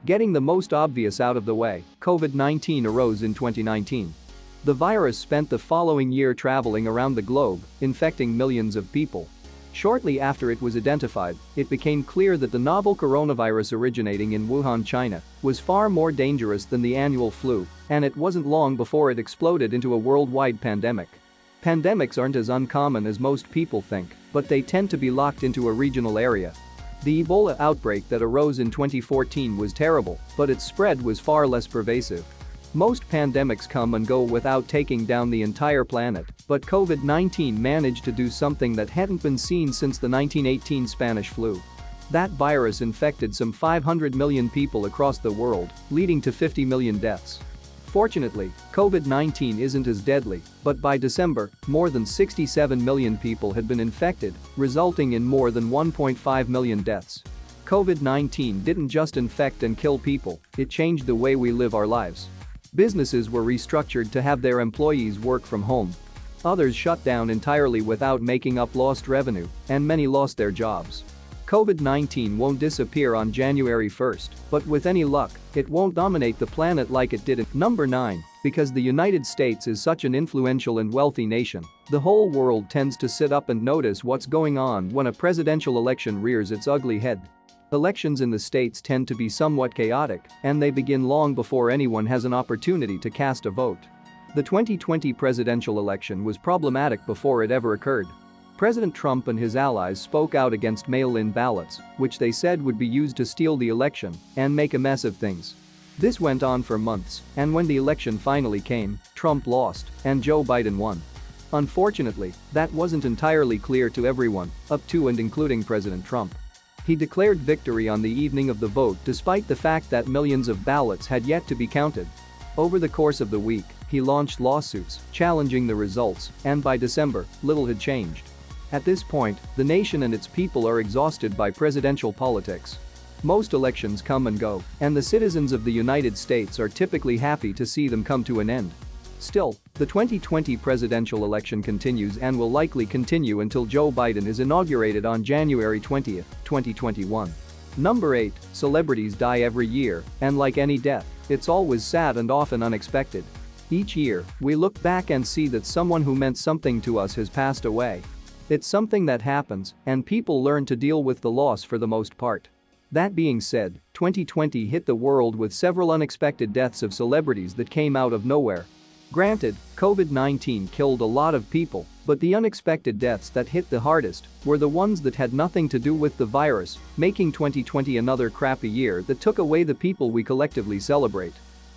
Getting the most obvious out of the way, COVID-19 arose in 2019. The virus spent the following year traveling around the globe, infecting millions of people. Shortly after it was identified, it became clear that the novel coronavirus originating in Wuhan, China, was far more dangerous than the annual flu, and it wasn't long before it exploded into a worldwide pandemic. Pandemics aren't as uncommon as most people think, but they tend to be locked into a regional area. The Ebola outbreak that arose in 2014 was terrible, but its spread was far less pervasive. Most pandemics come and go without taking down the entire planet, but COVID-19 managed to do something that hadn't been seen since the 1918 Spanish flu. That virus infected some 500 million people across the world, leading to 50 million deaths. Fortunately, COVID-19 isn't as deadly, but by December, more than 67 million people had been infected, resulting in more than 1.5 million deaths. COVID-19 didn't just infect and kill people, it changed the way we live our lives. Businesses were restructured to have their employees work from home. Others shut down entirely without making up lost revenue, and many lost their jobs. COVID-19 won't disappear on January 1st, but with any luck, it won't dominate the planet like it did in Number 9. Because the United States is such an influential and wealthy nation, the whole world tends to sit up and notice what's going on when a presidential election rears its ugly head. Elections in the states tend to be somewhat chaotic, and they begin long before anyone has an opportunity to cast a vote. The 2020 presidential election was problematic before it ever occurred. President Trump and his allies spoke out against mail-in ballots, which they said would be used to steal the election and make a mess of things. This went on for months, and when the election finally came, Trump lost and Joe Biden won. Unfortunately, that wasn't entirely clear to everyone, up to and including President Trump. He declared victory on the evening of the vote despite the fact that millions of ballots had yet to be counted. Over the course of the week, he launched lawsuits, challenging the results, and by December, little had changed. At this point, the nation and its people are exhausted by presidential politics. Most elections come and go, and the citizens of the United States are typically happy to see them come to an end. Still, the 2020 presidential election continues and will likely continue until Joe Biden is inaugurated on January 20, 2021. Number 8. Celebrities die every year, and like any death, it's always sad and often unexpected. Each year, we look back and see that someone who meant something to us has passed away. It's something that happens, and people learn to deal with the loss for the most part. That being said, 2020 hit the world with several unexpected deaths of celebrities that came out of nowhere. Granted, COVID-19 killed a lot of people, but the unexpected deaths that hit the hardest were the ones that had nothing to do with the virus, making 2020 another crappy year that took away the people we collectively celebrate.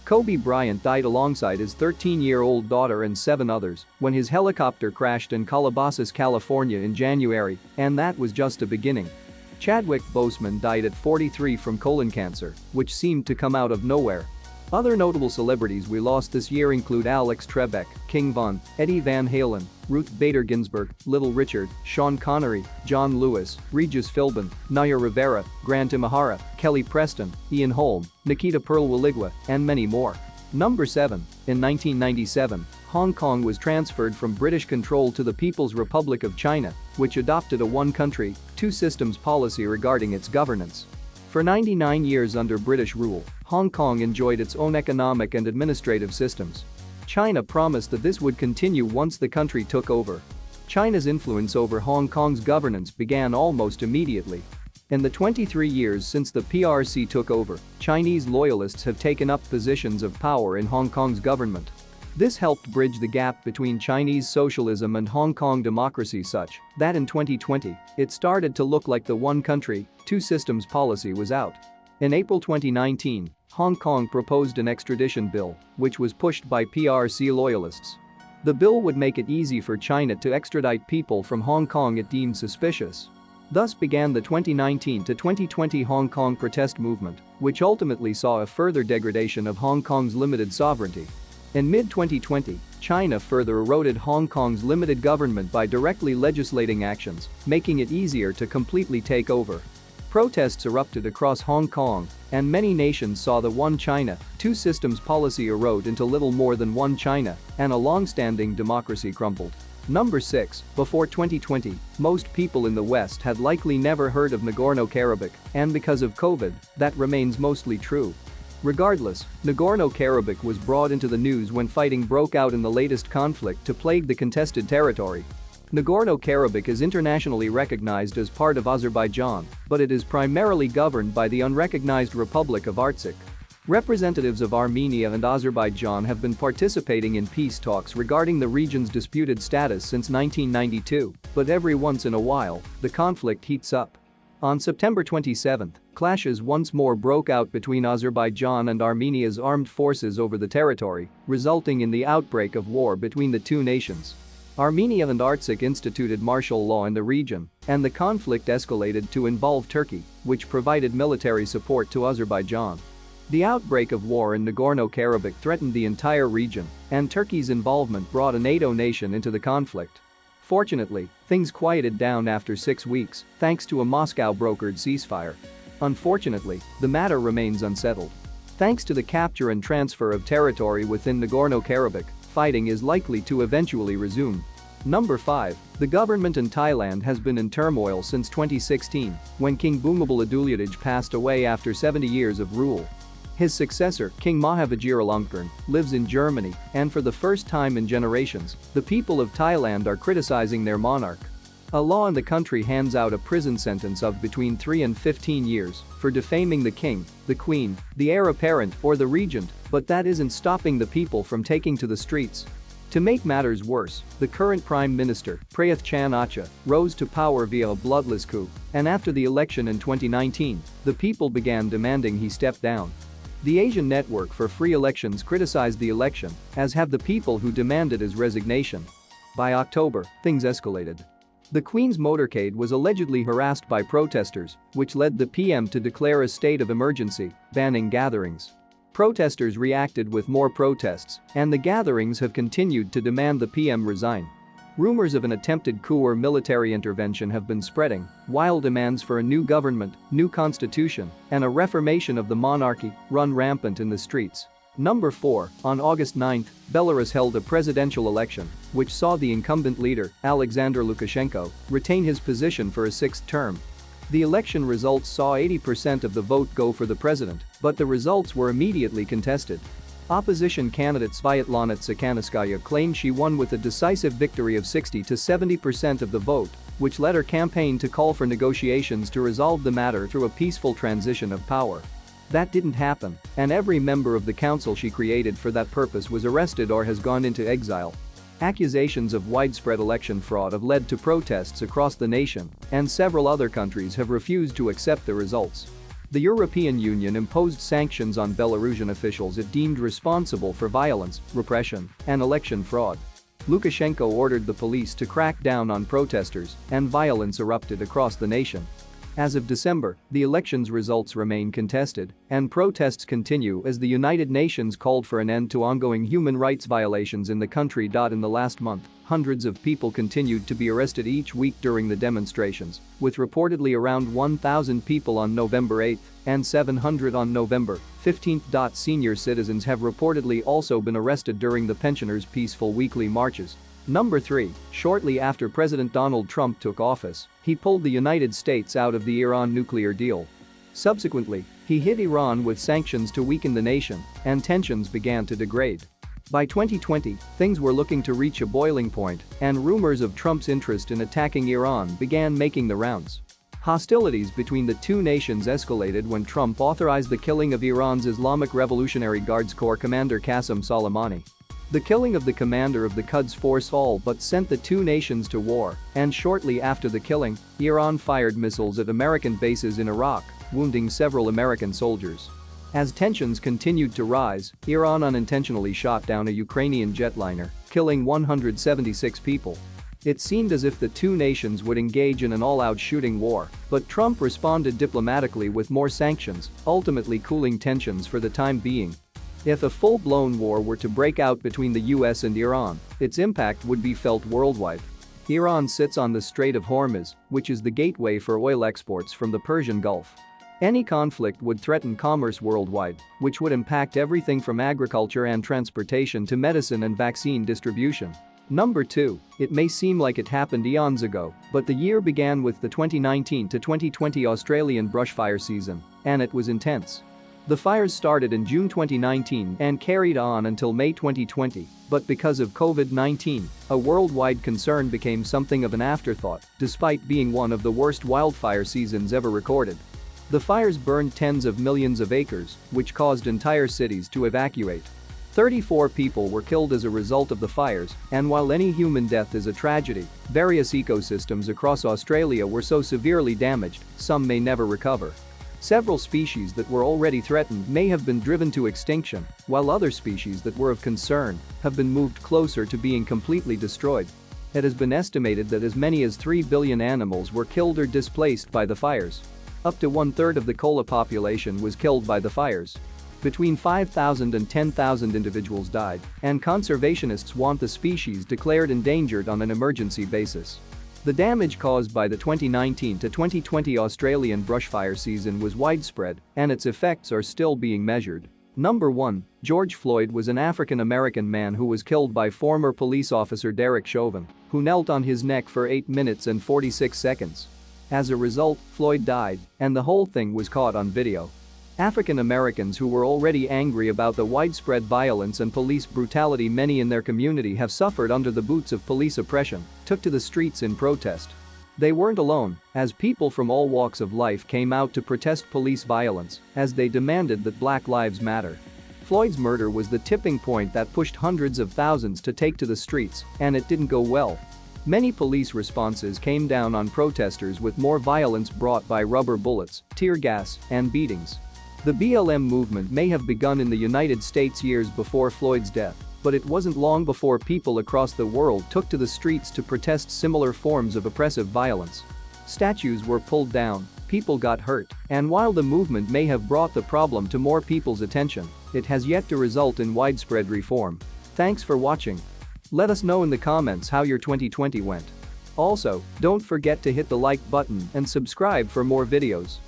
Kobe Bryant died alongside his 13-year-old daughter and 7 others when his helicopter crashed in Calabasas, California in January, and that was just a beginning. Chadwick Boseman died at 43 from colon cancer, which seemed to come out of nowhere. Other notable celebrities we lost this year include Alex Trebek, King Von, Eddie Van Halen, Ruth Bader Ginsburg, Little Richard, Sean Connery, John Lewis, Regis Philbin, Naya Rivera, Grant Imahara, Kelly Preston, Ian Holm, Nikita Pearl-Wiligwa, and many more. Number 7. In 1997, Hong Kong was transferred from British control to the People's Republic of China, which adopted a one-country, two-systems policy regarding its governance. For 99 years under British rule, Hong Kong enjoyed its own economic and administrative systems. China promised that this would continue once the country took over. China's influence over Hong Kong's governance began almost immediately. In the 23 years since the PRC took over, Chinese loyalists have taken up positions of power in Hong Kong's government. This helped bridge the gap between Chinese socialism and Hong Kong democracy such that in 2020, it started to look like the one country, two systems policy was out. In April 2019, Hong Kong proposed an extradition bill, which was pushed by PRC loyalists. The bill would make it easy for China to extradite people from Hong Kong it deemed suspicious. Thus began the 2019 to 2020 Hong Kong protest movement, which ultimately saw a further degradation of Hong Kong's limited sovereignty. In mid-2020, China further eroded Hong Kong's limited government by directly legislating actions, making it easier to completely take over. Protests erupted across Hong Kong, and many nations saw the One China, Two Systems policy erode into little more than One China, and a long-standing democracy crumbled. Number 6. Before 2020, most people in the West had likely never heard of Nagorno-Karabakh, and because of COVID, that remains mostly true. Regardless, Nagorno-Karabakh was brought into the news when fighting broke out in the latest conflict to plague the contested territory. Nagorno-Karabakh is internationally recognized as part of Azerbaijan, but it is primarily governed by the unrecognized Republic of Artsakh. Representatives of Armenia and Azerbaijan have been participating in peace talks regarding the region's disputed status since 1992, but every once in a while, the conflict heats up. On September 27, clashes once more broke out between Azerbaijan and Armenia's armed forces over the territory, resulting in the outbreak of war between the two nations. Armenia and Artsakh instituted martial law in the region, and the conflict escalated to involve Turkey, which provided military support to Azerbaijan. The outbreak of war in Nagorno-Karabakh threatened the entire region, and Turkey's involvement brought a NATO nation into the conflict. Fortunately, things quieted down after 6 weeks, thanks to a Moscow-brokered ceasefire. Unfortunately, the matter remains unsettled. Thanks to the capture and transfer of territory within Nagorno-Karabakh, fighting is likely to eventually resume. Number 5. The government in Thailand has been in turmoil since 2016, when King Bhumibol Adulyadej passed away after 70 years of rule. His successor, King Maha Vajiralongkorn, lives in Germany, and for the first time in generations, the people of Thailand are criticizing their monarch. A law in the country hands out a prison sentence of between 3 and 15 years for defaming the king, the queen, the heir apparent, or the regent, but that isn't stopping the people from taking to the streets. To make matters worse, the current Prime Minister, Prayuth Chan-ocha, rose to power via a bloodless coup, and after the election in 2019, the people began demanding he step down. The Asian Network for Free Elections criticized the election, as have the people who demanded his resignation. By October, things escalated. The Queen's motorcade was allegedly harassed by protesters, which led the PM to declare a state of emergency, banning gatherings. Protesters reacted with more protests, and the gatherings have continued to demand the PM resign. Rumors of an attempted coup or military intervention have been spreading, while demands for a new government, new constitution, and a reformation of the monarchy run rampant in the streets. Number 4. On August 9, Belarus held a presidential election, which saw the incumbent leader, Alexander Lukashenko, retain his position for a 6th term. The election results saw 80% of the vote go for the president, but the results were immediately contested. Opposition candidate Svyatlana Tsikhanouskaya claimed she won with a decisive victory of 60 to 70% of the vote, which led her campaign to call for negotiations to resolve the matter through a peaceful transition of power. That didn't happen, and every member of the council she created for that purpose was arrested or has gone into exile. Accusations of widespread election fraud have led to protests across the nation, and several other countries have refused to accept the results. The European Union imposed sanctions on Belarusian officials it deemed responsible for violence, repression, and election fraud. Lukashenko ordered the police to crack down on protesters, and violence erupted across the nation. As of December, the election's results remain contested, and protests continue as the United Nations called for an end to ongoing human rights violations in the country. In the last month, hundreds of people continued to be arrested each week during the demonstrations, with reportedly around 1,000 people on November 8 and 700 on November 15. Senior citizens have reportedly also been arrested during the pensioners' peaceful weekly marches. Number 3. Shortly after President Donald Trump took office, he pulled the United States out of the Iran nuclear deal. Subsequently, he hit Iran with sanctions to weaken the nation, and tensions began to degrade. By 2020, things were looking to reach a boiling point, and rumors of Trump's interest in attacking Iran began making the rounds. Hostilities between the two nations escalated when Trump authorized the killing of Iran's Islamic Revolutionary Guards Corps commander Qasem Soleimani. The killing of the commander of the Quds Force all but sent the two nations to war, and shortly after the killing, Iran fired missiles at American bases in Iraq, wounding several American soldiers. As tensions continued to rise, Iran unintentionally shot down a Ukrainian jetliner, killing 176 people. It seemed as if the two nations would engage in an all-out shooting war, but Trump responded diplomatically with more sanctions, ultimately cooling tensions for the time being. If a full-blown war were to break out between the US and Iran, its impact would be felt worldwide. Iran sits on the Strait of Hormuz, which is the gateway for oil exports from the Persian Gulf. Any conflict would threaten commerce worldwide, which would impact everything from agriculture and transportation to medicine and vaccine distribution. Number 2. It may seem like it happened eons ago, but the year began with the 2019 to 2020 Australian brushfire season, and it was intense. The fires started in June 2019 and carried on until May 2020, but because of COVID-19, a worldwide concern became something of an afterthought, despite being one of the worst wildfire seasons ever recorded. The fires burned tens of millions of acres, which caused entire cities to evacuate. 34 people were killed as a result of the fires, and while any human death is a tragedy, various ecosystems across Australia were so severely damaged, some may never recover. Several species that were already threatened may have been driven to extinction, while other species that were of concern have been moved closer to being completely destroyed. It has been estimated that as many as 3 billion animals were killed or displaced by the fires. Up to 1/3 of the koala population was killed by the fires. Between 5,000 and 10,000 individuals died, and conservationists want the species declared endangered on an emergency basis. The damage caused by the 2019 to 2020 Australian brushfire season was widespread, and its effects are still being measured. Number 1. George Floyd was an African-American man who was killed by former police officer Derek Chauvin, who knelt on his neck for 8 minutes and 46 seconds. As a result, Floyd died, and the whole thing was caught on video. African Americans who were already angry about the widespread violence and police brutality many in their community have suffered under the boots of police oppression, took to the streets in protest. They weren't alone, as people from all walks of life came out to protest police violence, as they demanded that Black Lives Matter. Floyd's murder was the tipping point that pushed hundreds of thousands to take to the streets, and it didn't go well. Many police responses came down on protesters, with more violence brought by rubber bullets, tear gas, and beatings. The BLM movement may have begun in the United States years before Floyd's death, but it wasn't long before people across the world took to the streets to protest similar forms of oppressive violence. Statues were pulled down, people got hurt, and while the movement may have brought the problem to more people's attention, it has yet to result in widespread reform. Thanks for watching. Let us know in the comments how your 2020 went. Also, don't forget to hit the like button and subscribe for more videos.